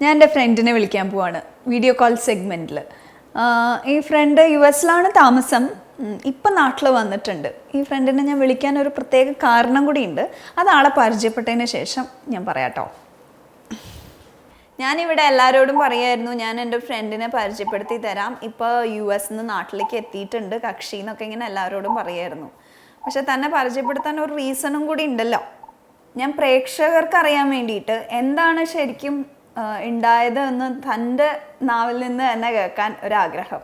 ഞാൻ എൻ്റെ ഫ്രണ്ടിനെ വിളിക്കാൻ പോവാണ് വീഡിയോ കോൾ സെഗ്മെൻറ്റിൽ. ഈ ഫ്രണ്ട് US-ലാണ് താമസം, ഇപ്പം നാട്ടിൽ വന്നിട്ടുണ്ട്. ഈ ഫ്രണ്ടിനെ ഞാൻ വിളിക്കാൻ ഒരു പ്രത്യേക കാരണം കൂടിയുണ്ട്. അത് ആളെ പരിചയപ്പെട്ടതിന് ശേഷം ഞാൻ പറയാട്ടോ. ഞാനിവിടെ എല്ലാവരോടും പറയായിരുന്നു ഞാൻ എൻ്റെ ഫ്രണ്ടിനെ പരിചയപ്പെടുത്തി തരാം, ഇപ്പോൾ US-ന്ന് നാട്ടിലേക്ക് എത്തിയിട്ടുണ്ട് കക്ഷി എന്നൊക്കെ ഇങ്ങനെ എല്ലാവരോടും പറയായിരുന്നു. പക്ഷെ തന്നെ പരിചയപ്പെടുത്താൻ ഒരു റീസണും കൂടി ഉണ്ടല്ലോ. ഞാൻ പ്രേക്ഷകർക്ക് അറിയാൻ വേണ്ടിയിട്ട് എന്താണ് ശരിക്കും ഉണ്ടായത് എന്ന് തൻ്റെ നാവിൽ നിന്ന് തന്നെ കേൾക്കാൻ ഒരാഗ്രഹം.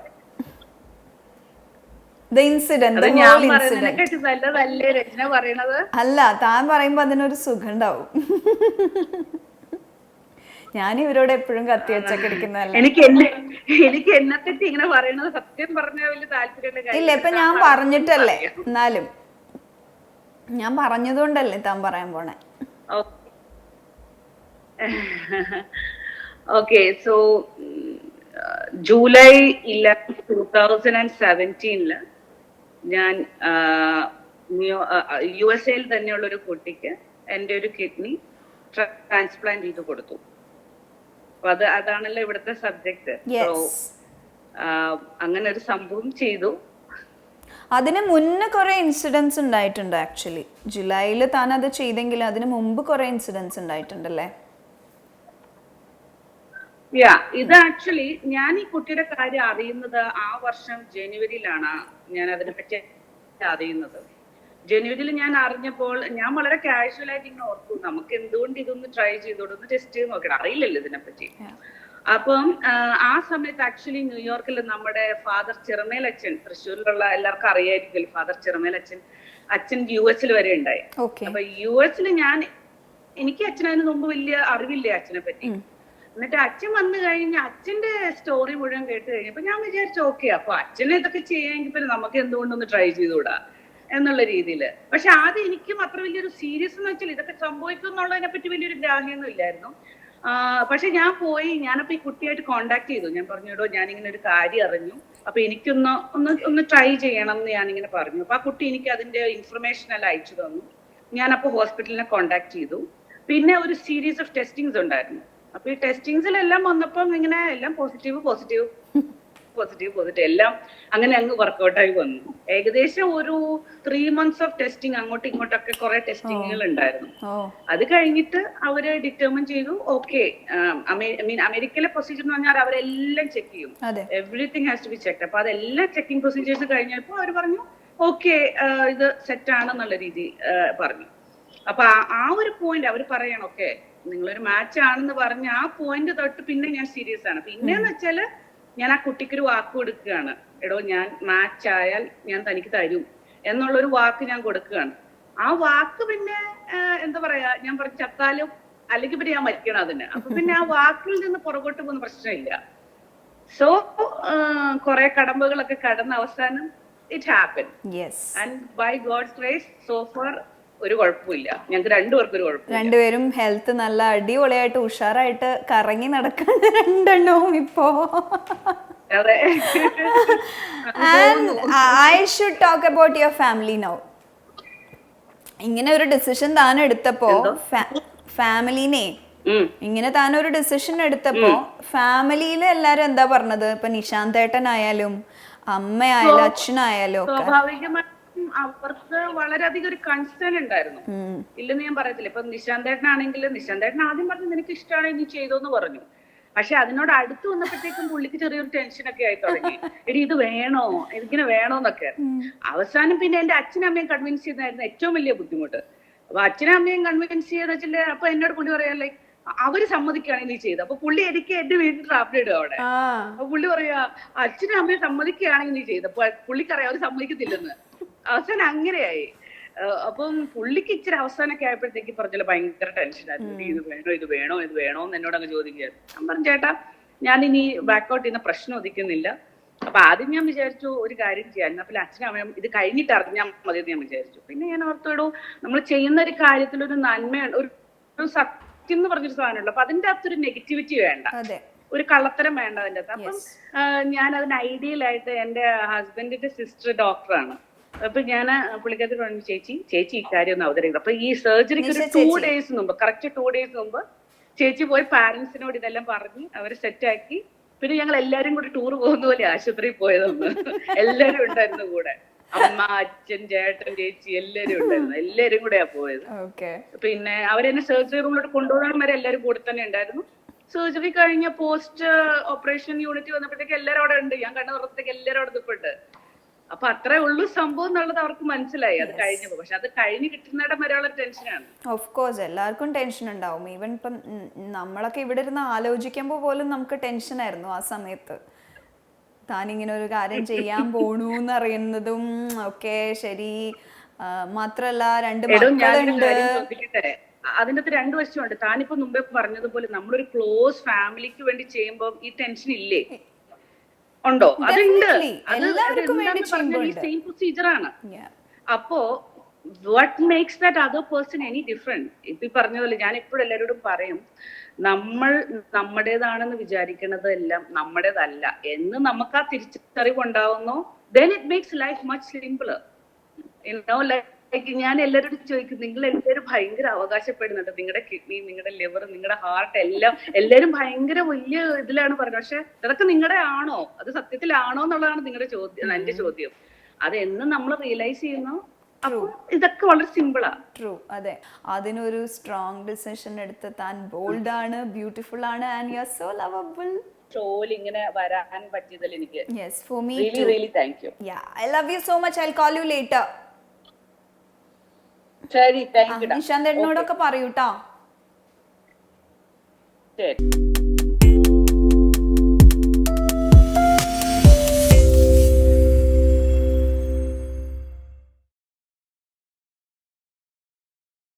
അല്ല, താൻ പറയുമ്പോ അതിനൊരു സുഖം ഉണ്ടാവും. ഞാൻ ഇവരോട് എപ്പോഴും കത്തി വെച്ചൊക്കെ ഇരിക്കുന്നതല്ല. എനിക്ക് എന്നെപ്പറ്റി ഇങ്ങനെ പറയണത് സത്യം പറഞ്ഞാൽ വലിയ താല്പര്യമുള്ള ഇല്ല. ഇപ്പൊ ഞാൻ പറഞ്ഞിട്ടല്ലേ, എന്നാലും ഞാൻ പറഞ്ഞതുകൊണ്ടല്ലേ താൻ പറയാൻ പോണേ. Okay, so July 11, 2017 ഞാൻ USA-ൽ തന്നെയുള്ള ഒരു കുട്ടിക്ക് എൻ്റെ ഒരു കിഡ്നി ട്രാൻസ്പ്ലാന്റ് ചെയ്ത് കൊടുത്തു. അപ്പൊ അതാണല്ലോ ഇവിടുത്തെ സബ്ജക്ട്. അങ്ങനെ ഒരു സംഭവം ചെയ്തു. അതിന് മുന്നേ കുറെ ഇൻസിഡൻസ് ഉണ്ടായിട്ടുണ്ട്. ആക്ച്വലി ജൂലൈയിൽ താൻ അത് ചെയ്തെങ്കിൽ അതിന് മുമ്പ് കുറെ ഇൻസിഡൻസ് ഉണ്ടായിട്ടുണ്ടല്ലേ? ഇത് ആക്ച്വലി ഞാൻ ഈ കുട്ടിയുടെ കാര്യം അറിയുന്നത് ആ വർഷം ജനുവരിയിലാണ് ഞാൻ അതിനെപ്പറ്റി അറിയുന്നത്. ജനുവരിയിൽ ഞാൻ അറിഞ്ഞപ്പോൾ ഞാൻ വളരെ കാഷ്വൽ ആയിട്ട് ഇങ്ങനെ ഓർത്തു, നമുക്ക് എന്തുകൊണ്ട് ഇതൊന്ന് ട്രൈ ചെയ്തോടൊന്ന് ടെസ്റ്റ് ചെയ്ത് നോക്കണം, അറിയില്ലല്ലോ ഇതിനെപ്പറ്റി. അപ്പം ആ സമയത്ത് ആക്ച്വലി ന്യൂയോർക്കിൽ നമ്മുടെ ഫാദർ ചിറമേൽ അച്ഛൻ, തൃശ്ശൂരിലുള്ള എല്ലാവർക്കും അറിയായിരിക്കും, ഫാദർ ചിറമേൽ അച്ഛൻ US-ൽ വരെ ഉണ്ടായി. അപ്പൊ US-ൽ എനിക്ക് അച്ഛനതിന് മുമ്പ് വലിയ അറിവില്ല അച്ഛനെ പറ്റി. എന്നിട്ട് അച്ഛൻ വന്നു കഴിഞ്ഞ് അച്ഛന്റെ സ്റ്റോറി മുഴുവൻ കേട്ട് കഴിഞ്ഞപ്പോ ഞാൻ വിചാരിച്ചു, ഓക്കെ, അപ്പൊ അച്ഛനെ ഇതൊക്കെ ചെയ്യാമെങ്കിൽ പിന്നെ നമുക്ക് എന്തുകൊണ്ടൊന്ന് ട്രൈ ചെയ്തുകൂടാ എന്നുള്ള രീതിയിൽ. പക്ഷെ ആദ്യം എനിക്കും അത്ര വലിയൊരു സീരിയസ് എന്ന് വെച്ചാൽ ഇതൊക്കെ സംഭവിക്കും എന്നുള്ളതിനെ പറ്റി വലിയൊരു ഗ്രാഹ്യമൊന്നും ഇല്ലായിരുന്നു. പക്ഷെ ഞാനപ്പോ ഈ കുട്ടിയായിട്ട് കോണ്ടാക്ട് ചെയ്തു. ഞാൻ പറഞ്ഞോടോ, ഞാനിങ്ങനെ ഒരു കാര്യം അറിഞ്ഞു, അപ്പൊ എനിക്കൊന്ന് ട്രൈ ചെയ്യണം എന്ന് ഞാനിങ്ങനെ പറഞ്ഞു. അപ്പൊ ആ കുട്ടി എനിക്ക് അതിന്റെ ഇൻഫർമേഷൻ എല്ലാം അയച്ചു തന്നു. ഞാനപ്പോ ഹോസ്പിറ്റലിനെ കോണ്ടാക്ട് ചെയ്തു. പിന്നെ ഒരു സീരീസ് ഓഫ് ടെസ്റ്റിങ്സ് ഉണ്ടായിരുന്നു. അപ്പൊ ഈ ടെസ്റ്റിങ്സിലെല്ലാം വന്നപ്പം ഇങ്ങനെ എല്ലാം പോസിറ്റീവ് എല്ലാം അങ്ങനെ അങ്ങ് വർക്ക്ഔട്ടായി വന്നു. ഏകദേശം ഒരു 3 months ഓഫ് ടെസ്റ്റിംഗ്, അങ്ങോട്ടും ഇങ്ങോട്ടൊക്കെ കുറെ ടെസ്റ്റിങ്ങുകൾ ഉണ്ടായിരുന്നു. അത് കഴിഞ്ഞിട്ട് അവര് ഡിറ്റർമിൻ ചെയ്തു, ഓക്കെ, അമേരിക്കയിലെ പ്രൊസീജിയർ എന്ന് പറഞ്ഞാൽ അവരെല്ലാം ചെക്ക് ചെയ്യും, everything has to be check. അപ്പൊ അതെല്ലാം ചെക്കിംഗ് പ്രൊസീജിയേഴ്സ് കഴിഞ്ഞപ്പോ അവർ പറഞ്ഞു, ഓക്കെ, ഇത് സെറ്റ് ആണെന്നുള്ള രീതി പറഞ്ഞു. അപ്പൊ ആ ഒരു പോയിന്റ് അവർ പറയണം, ഓക്കെ, നിങ്ങളൊരു മാച്ച് ആണെന്ന് പറഞ്ഞ ആ പോയിന്റ് തൊട്ട് പിന്നെ ഞാൻ സീരിയസ് ആണ്. പിന്നെന്ന് വെച്ചാല് ഞാൻ ആ കുട്ടിക്കൊരു വാക്ക് കൊടുക്കുകയാണ്, എടോ ഞാൻ മാച്ച് ആയാൽ ഞാൻ തനിക്ക് തരും എന്നുള്ളൊരു വാക്ക് ഞാൻ കൊടുക്കുകയാണ്. ആ വാക്ക് പിന്നെ എന്താ പറയാ, ഞാൻ പറഞ്ഞ ചത്താലും അല്ലെങ്കിൽ പിന്നെ ഞാൻ മരിക്കണം അതിന്. അപ്പൊ പിന്നെ ആ വാക്കിൽ നിന്ന് പുറകോട്ട് പോകുന്ന പ്രശ്നമില്ല. സോ കുറെ കടമ്പകളൊക്കെ കടന്ന അവസാനം it happen. And by God's grace so far ഒരു കുഴപ്പമില്ല. ഞങ്ങൾക്ക് രണ്ടുപേർക്കും ഒരു കുഴപ്പമില്ല. രണ്ടുപേരും ഹെൽത്ത് നല്ല അടിപൊളിയായിട്ട് ഉഷാറായിട്ട് കറങ്ങി നടക്കാണ്ട് രണ്ടെണ്ണവും ഇപ്പോ. I should talk about your family now. ഇങ്ങനെ ഒരു ഡിസിഷൻ താൻ എടുത്തപ്പോ ഫാമിലിനെ ഇങ്ങനെ താൻ ഒരു ഡിസിഷൻ എടുത്തപ്പോ ഫാമിലിയിൽ എല്ലാരും എന്താ പറഞ്ഞത്? ഇപ്പൊ നിശാന്തേട്ടനായാലും അമ്മയായാലും അച്ഛനായാലും സ്വാഭാവികമായി അവർക്ക് വളരെയധികം ഒരു കൺസേൺ ഉണ്ടായിരുന്നു. ഇല്ലെന്ന് ഞാൻ പറയത്തില്ല. ഇപ്പൊ നിശാന്തേട്ടനാണെങ്കിൽ നിശാന്തേട്ടൻ ആദ്യം പറഞ്ഞു നിനക്ക് ഇഷ്ടമാണെങ്കിൽ നീ ചെയ്തോന്ന് പറഞ്ഞു. പക്ഷെ അതിനോട് അടുത്ത് വന്നപ്പോഴത്തേക്കും പുള്ളിക്ക് ചെറിയൊരു ടെൻഷനൊക്കെ ആയി തുടങ്ങി. എടി ഇത് വേണോ, ഇതിങ്ങനെ വേണോന്നൊക്കെ. അവസാനം പിന്നെ എന്റെ അച്ഛനും അമ്മയും കൺവിൻസ് ചെയ്തായിരുന്നു ഏറ്റവും വലിയ ബുദ്ധിമുട്ട്. അപ്പൊ അച്ഛനും അമ്മയും കൺവിൻസ് ചെയ്തെന്ന് വെച്ചാല് അപ്പൊ എന്നോട് പുള്ളി പറയാല്ലേ, അവര് സമ്മതിക്കുകയാണെങ്കിൽ നീ ചെയ്ത്. അപ്പൊ പുള്ളി എനിക്ക് എന്റെ വീട്ടിൽ ഡ്രാഫ്റ്റ് ഇടുക അവിടെ. അപ്പൊ പുള്ളി പറയാ അച്ഛനും അമ്മയും സമ്മതിക്കുകയാണെങ്കിൽ നീ ചെയ്ത്. അപ്പൊ പുള്ളിക്കറിയാം അവര് സമ്മതിക്കത്തില്ലെന്ന്. അവസാനം അങ്ങനെയായി. അപ്പം പുള്ളിക്ക് ഇച്ചിരി അവസാനമൊക്കെ ആയപ്പോഴത്തേക്ക് പറഞ്ഞാൽ ഭയങ്കര ടെൻഷനായിരുന്നു. ഇത് വേണോ എന്ന് എന്നോട് അങ്ങ് ചോദിക്കുകയായിരുന്നു. ഞാൻ പറഞ്ഞു, ചേട്ടാ ഞാനിനി ബാക്കൗട്ട് ചെയ്യുന്ന പ്രശ്നം ഉദിക്കുന്നില്ല. അപ്പൊ ആദ്യം ഞാൻ വിചാരിച്ചു ഒരു കാര്യം ചെയ്യാൻ, എന്നാ പിന്നെ അച്ഛനും അമ്മയും ഇത് കഴിഞ്ഞിട്ട് അറിഞ്ഞാൽ മതി എന്ന് ഞാൻ വിചാരിച്ചു. പിന്നെ ഞാൻ ഓർത്തോടൂ, നമ്മൾ ചെയ്യുന്ന ഒരു കാര്യത്തിൽ ഒരു നന്മയുണ്ട്, ഒരു സത്യം എന്ന് പറഞ്ഞൊരു സാധനമുണ്ട്. അപ്പൊ അതിന്റെ അകത്തൊരു നെഗറ്റിവിറ്റി വേണ്ട, ഒരു കള്ളത്തരം വേണ്ട അതിന്റെ അകത്ത്. അപ്പം ഞാൻ അതിന് ഐഡിയലായിട്ട് എന്റെ ഹസ്ബൻഡിന്റെ സിസ്റ്റർ ഡോക്ടറാണ്. അപ്പൊ ഞാൻ പുള്ളിക്കാരത്തിൽ പറഞ്ഞു, ചേച്ചി ഇക്കാര്യം ഒന്ന് അവതരിക്കും. അപ്പൊ ഈ സർജറിക്ക് ഒരു 2 days മുമ്പ്, കറക്റ്റ് 2 days മുമ്പ് ചേച്ചി പോയി പാരന്റ്സിനോട് ഇതെല്ലാം പറഞ്ഞ് അവരെ സെറ്റാക്കി. പിന്നെ ഞങ്ങൾ എല്ലാരും കൂടി ടൂർ പോകുന്ന പോലെ ആശുപത്രിയിൽ പോയതൊന്ന്. എല്ലാരും ഉണ്ടായിരുന്നു കൂടെ, അമ്മ, അച്ഛൻ, ചേട്ടൻ, ചേച്ചി എല്ലാരും ഉണ്ടായിരുന്നു. എല്ലാരും കൂടെയാ പോയത്. പിന്നെ അവരെന്നെ സർജറി റൂമിലോട്ട് കൊണ്ടുപോകാൻ വരെ എല്ലാരും കൂടെ തന്നെ ഉണ്ടായിരുന്നു. സർജറി കഴിഞ്ഞ പോസ്റ്റ് ഓപ്പറേഷൻ യൂണിറ്റ് വന്നപ്പോഴത്തേക്ക് എല്ലാരും അവിടെ ഉണ്ട്. ഞാൻ കണ്ട തുറത്തേക്ക് എല്ലാരും അവിടെ നിൽപ്പുണ്ട്. അപ്പൊ അത്രേ ഉള്ളൂ സംഭവം എന്നുള്ളത് അവർക്ക് മനസ്സിലായി അത് കഴിഞ്ഞപ്പോ. പക്ഷെ അത് കഴിഞ്ഞ് കിട്ടുന്നിടം വരെയുള്ള ടെൻഷനാണ്. ഓഫ് കോഴ്സ് എല്ലാവർക്കും ടെൻഷൻ ഉണ്ടാവും. ഈവൻ ഇപ്പം നമ്മളൊക്കെ ഇവിടെ ഇരുന്ന് ആലോചിക്കുമ്പോൾ പോലും നമുക്ക് ടെൻഷനായിരുന്നു ആ സമയത്ത്. താനിങ്ങനെ ഒരു കാര്യം ചെയ്യാൻ പോണു എന്നറിയുന്നതും ഒക്കെ ശരി. മാത്രല്ല 2 മക്കളുണ്ട്. അതിന്റെ അകത്ത് 2 വശമുണ്ട്. താനിപ്പോ മുമ്പേ പറഞ്ഞതുപോലെ നമ്മളൊരു ക്ലോസ് ഫാമിലിക്ക് വേണ്ടി ചെയ്യുമ്പോൾ ഈ ടെൻഷൻ ഇല്ലേ? ഉണ്ടോ? അതുണ്ട്. സെയിം പ്രൊസീജിയർ ആണ്. അപ്പോ what makes that other person any different? ഇപ്പൊ പറഞ്ഞതല്ലേ, ഞാൻ എപ്പോഴും എല്ലാവരോടും പറയും, നമ്മൾ നമ്മുടേതാണെന്ന് വിചാരിക്കുന്നത് എല്ലാം നമ്മുടേതല്ല എന്ന് നമുക്ക് ആ തിരിച്ചറിവ് ഉണ്ടാവുന്നു. then it makes life much simpler. ഞാൻ എല്ലാവരോടും ചോദിക്കും, നിങ്ങൾ എല്ലാവരും ഭയങ്കര അവകാശപ്പെടുന്നുണ്ട്, നിങ്ങളുടെ കിഡ്നി, നിങ്ങളുടെ ലിവർ, നിങ്ങളുടെ ഹാർട്ട് എല്ലാം എല്ലാവരും ഭയങ്കര വലിയ ഇതിലാണ് പറയുന്നത്. പക്ഷെ ഇതൊക്കെ നിങ്ങളുടെ ആണോ? അത് സത്യത്തിലാണോ എന്നുള്ളതാണ് നിങ്ങളുടെ ചോദ്യം, എന്റെ ചോദ്യം. അത് എന്ന് നമ്മൾ റിയലൈസ് ചെയ്യുന്നു, ഇതൊക്കെ വളരെ സിമ്പിളാ. ട്രൂ. അതെ, അതിനൊരു സ്ട്രോങ് ഡിസിഷൻ എടുത്ത് താൻ ബോൾഡ് ആണ്, ബ്യൂട്ടിഫുൾ ആണ്, and you are so lovable. ഷോയിൽ ഇങ്ങനെ വരാൻ പറ്റിയതിൽ എനിക്ക് yes for me really too. really thank you. Yeah, I love you so much. I'll call you later. ശരി, താങ്ക് യു. നിശാന്തേട്ടനോടൊക്കെ പറയൂട്ടോ. ശരി.